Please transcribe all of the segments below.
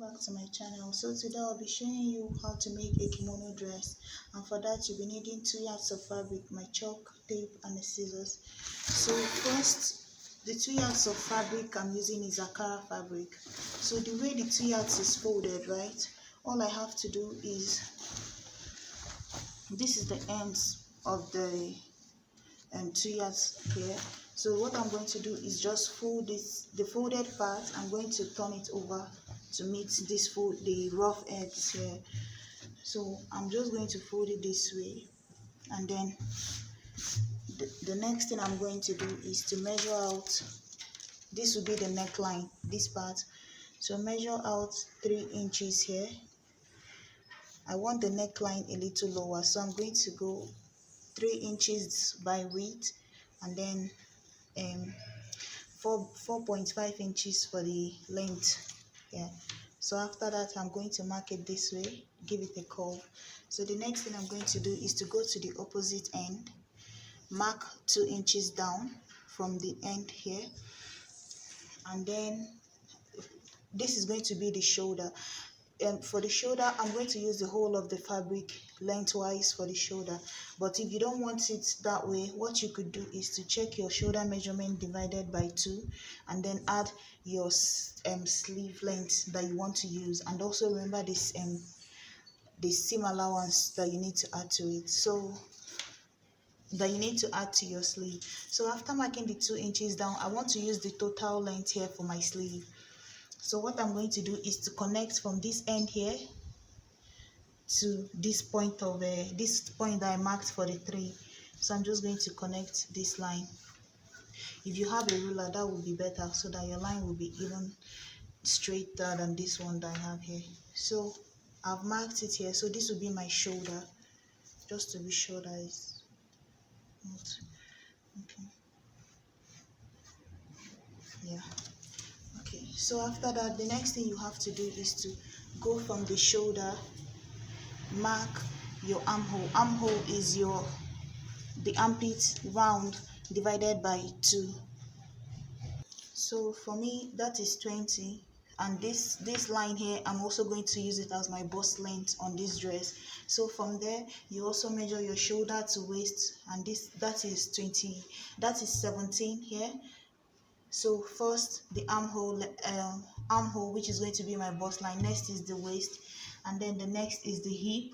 back to my channel. So today I'll be showing you how to make a kimono dress, and for that you'll be needing 2 yards of fabric, my chalk, tape and the scissors. So first, the 2 yards of fabric I'm using is Akara fabric. So the way the 2 yards is folded, right, all I have to do is, this is the ends of the 2 yards here. So what I'm going to do is just fold the folded part. I'm going to turn it over to meet this the rough edges here. So I'm just going to fold it this way, and then the next thing I'm going to do is to measure out. This will be the neckline, this part. So measure out 3 inches here. I want the neckline a little lower, so I'm going to go 3 inches by width, and then 4.5 inches for the length. Yeah, so after that I'm going to mark it this way, give it a curve. So the next thing I'm going to do is to go to the opposite end, mark 2 inches down from the end here, and then this is going to be the shoulder. For the shoulder, I'm going to use the whole of the fabric lengthwise for the shoulder. But if you don't want it that way, what you could do is to check your shoulder measurement divided by 2, and then add your sleeve length that you want to use, and also remember this the seam allowance that you need to add to it. So that you need to add to your sleeve. So after marking the 2 inches down, I want to use the total length here for my sleeve. So what I'm going to do is to connect from this end here to this point that I marked for the 3. So I'm just going to connect this line. If you have a ruler, that would be better, so that your line will be even straighter than this one that I have here. So I've marked it here. So this will be my shoulder, just to be sure that it's not okay. Yeah. Okay, so after that, the next thing you have to do is to go from the shoulder, mark your armhole. Armhole is the armpit round divided by 2. So for me, that is 20, and this line here, I'm also going to use it as my bust length on this dress. So from there, you also measure your shoulder to waist, and that is 20, that is 17 here. So first the armhole, which is going to be my bust line. Next is the waist, and then the next is the hip,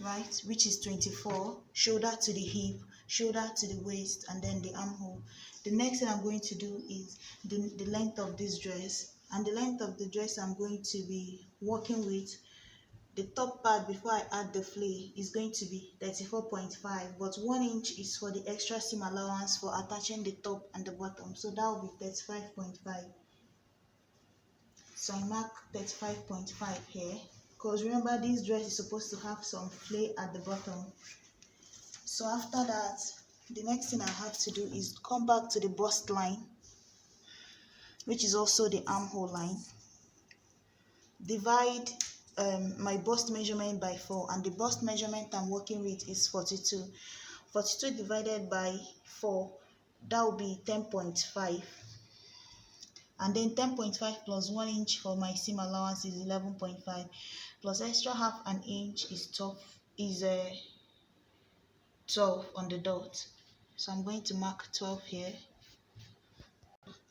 right, which is 24. Shoulder to the hip, shoulder to the waist, and then the armhole. The next thing I'm going to do is the length of this dress, and the length of the dress I'm going to be working with. The top part before I add the flay is going to be 34.5, but 1 inch is for the extra seam allowance for attaching the top and the bottom, so that will be 35.5. So I mark 35.5 here, because remember this dress is supposed to have some flay at the bottom. So after that, the next thing I have to do is come back to the bust line, which is also the armhole line. Divide my bust measurement by 4, and the bust measurement I'm working with is 42. 42 divided by 4, that will be 10.5, and then 10.5 plus 1 inch for my seam allowance is 11.5, plus extra half an inch is 12 on the dot. So I'm going to mark 12 here.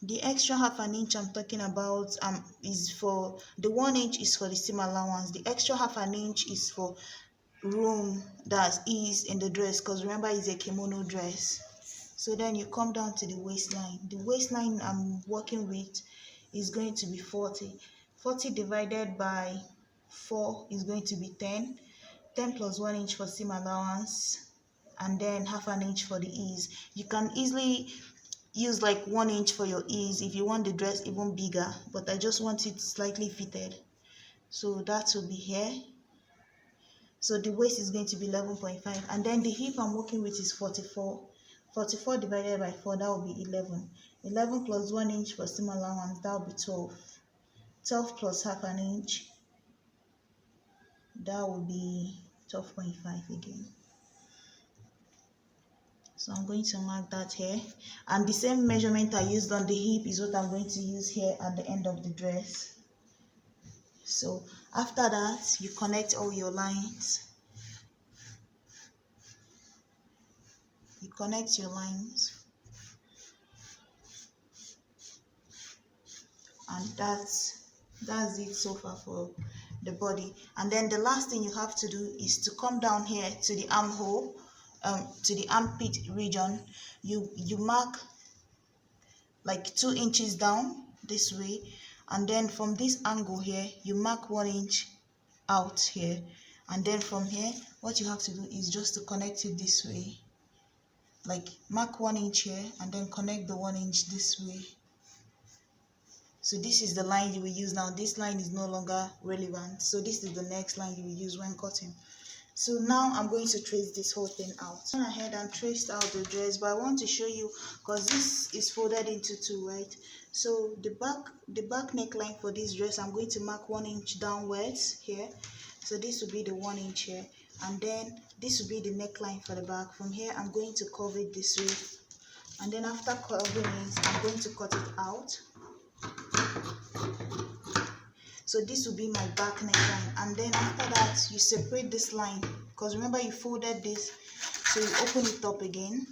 The extra half an inch I'm talking about is for the 1 inch is for the seam allowance. The extra half an inch is for room that is in the dress, because remember it's a kimono dress. So then you come down to the waistline. The waistline I'm working with is going to be 40. 40 divided by 4 is going to be 10. 10 plus 1 inch for seam allowance, and then half an inch for the ease. You can easily use like 1 inch for your ease if you want the dress even bigger, but I just want it slightly fitted. So that will be here. So the waist is going to be 11.5, and then the hip I'm working with is 44. 44 divided by 4, that will be 11. 11 plus 1 inch for seam allowance, that will be 12. 12 plus half an inch, that will be 12.5 again. So I'm going to mark that here, and the same measurement I used on the hip is what I'm going to use here at the end of the dress. So after that, you connect all your lines. You connect your lines, and that's it so far for the body. And then the last thing you have to do is to come down here to the armhole, to the armpit region. You mark like 2 inches down this way, and then from this angle here you mark 1 inch out here, and then from here what you have to do is just to connect it this way, like mark 1 inch here and then connect the 1 inch this way. So this is the line you will use now. This line is no longer relevant, so this is the next line you will use when cutting. So now I'm going to trace this whole thing out. I went ahead and traced out the dress, but I want to show you because this is folded into 2, right? So the back neckline for this dress, I'm going to mark 1 inch downwards here. So this will be the 1 inch here, and then this will be the neckline for the back. From here I'm going to curve it this way, and then after curving it, I'm going to cut it out. So this will be my back neckline, and then after that you separate this line, because remember you folded this, so you open it up again.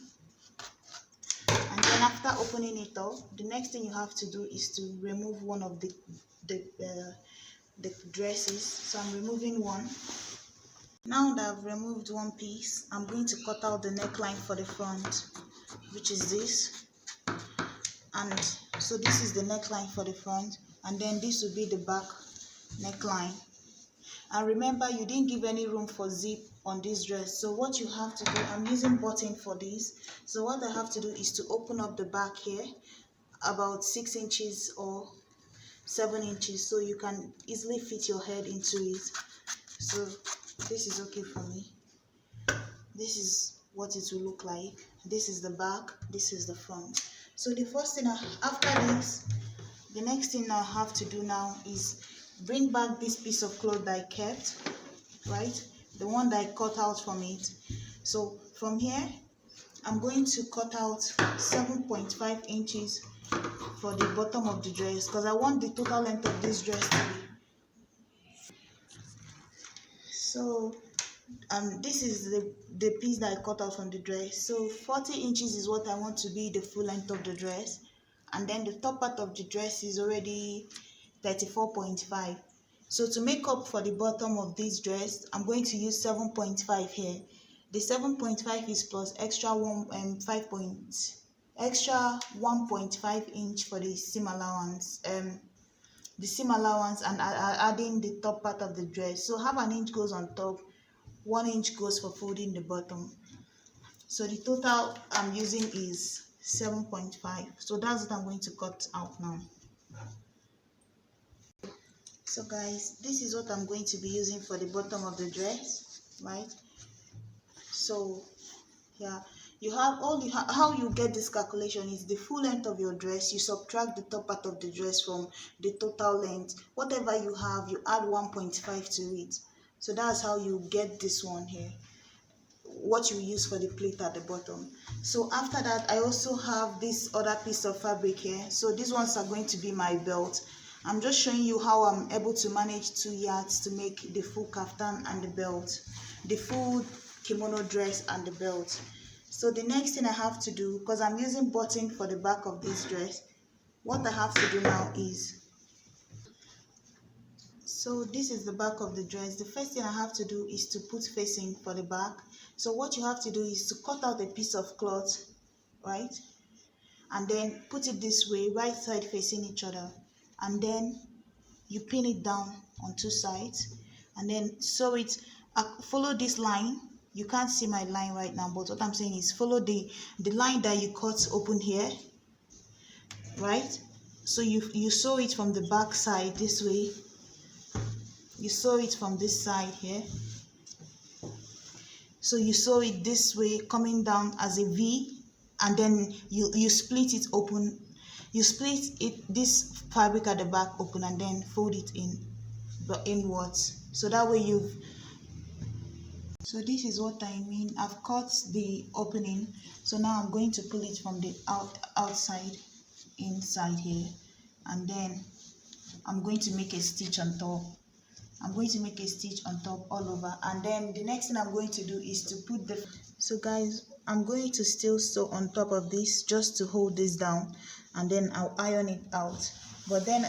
And then after opening it up, the next thing you have to do is to remove one of the dresses. So I'm removing one. Now that I've removed one piece, I'm going to cut out the neckline for the front, which is this. And so this is the neckline for the front, and then this will be the back neckline. And remember, you didn't give any room for zip on this dress, so what you have to do, I'm using button for this, so what I have to do is to open up the back here about 6 inches or 7 inches, so you can easily fit your head into it. So this is okay for me. This is what it will look like. This is the back, this is the front. So the first thing after this, the next thing I have to do now is bring back this piece of cloth that I kept, right? The one that I cut out from it. So from here, I'm going to cut out 7.5 inches for the bottom of the dress, because I want the total length of this dress to be. So this is the piece that I cut out from the dress. So 40 inches is what I want to be the full length of the dress, and then the top part of the dress is already 34.5. So to make up for the bottom of this dress, I'm going to use 7.5 here. The 7.5 is plus extra 1.5 inch for the seam allowance. And adding the top part of the dress. So half an inch goes on top, 1 inch goes for folding the bottom. So the total I'm using is 7.5. So that's what I'm going to cut out now. So guys, this is what I'm going to be using for the bottom of the dress, right? So yeah, how you get this calculation is the full length of your dress, you subtract the top part of the dress from the total length. Whatever you have, you add 1.5 to it. So that's how you get this one here, what you use for the pleat at the bottom. So after that, I also have this other piece of fabric here. So these ones are going to be my belt. I'm just showing you how I'm able to manage 2 yards to make the full kaftan and the belt, the full kimono dress and the belt. So the next thing I have to do, because I'm using button for the back of this dress, what I have to do now is, so this is the back of the dress. The first thing I have to do is to put facing for the back. So what you have to do is to cut out a piece of cloth, right? And then put it this way, right side facing each other. And then you pin it down on 2 sides, and then sew it. Follow this line. You can't see my line right now, but what I'm saying is follow the line that you cut open here, right? So you sew it from the back side this way. You sew it from this side here. So you sew it this way, coming down as a V, and then you split it open. You split this fabric at the back open, and then fold it inwards. So that way so this is what I mean. I've cut the opening. So now I'm going to pull it from the outside inside here, and then I'm going to make a stitch on top. I'm going to make a stitch on top all over, and then the next thing I'm going to do is to put the, so guys, I'm going to still sew on top of this just to hold this down, and then I'll iron it out. But then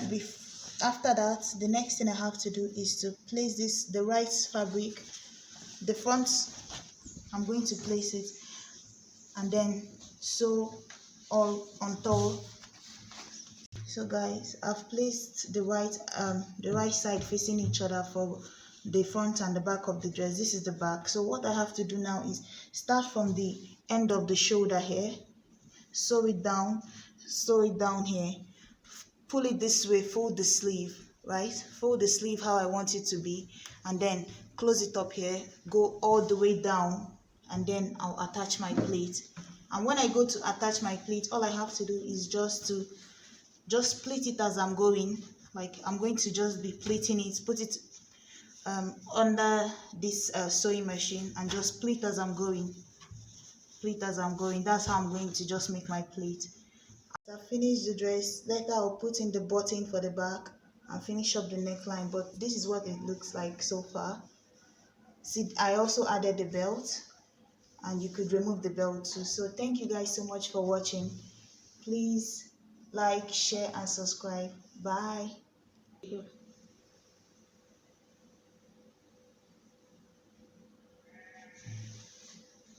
after that, the next thing I have to do is to place this, the right fabric, the front, I'm going to place it and then sew all on top. So guys, I've placed the right side facing each other for the front and the back of the dress. This is the back. So what I have to do now is start from the end of the shoulder here, sew it down here, pull it this way, fold the sleeve, right? Fold the sleeve how I want it to be, and then close it up here, go all the way down, and then I'll attach my plate. And when I go to attach my plate, all I have to do is just split it as I'm going. Like I'm going to just be plating it, put it under this sewing machine, and just split as I'm going. That's how I'm going to just make my plate. After I finish the dress, later I'll put in the button for the back and finish up the neckline. But this is what it looks like so far. See, I also added the belt, and you could remove the belt too. So thank you guys so much for watching. Please like, share and subscribe. Bye.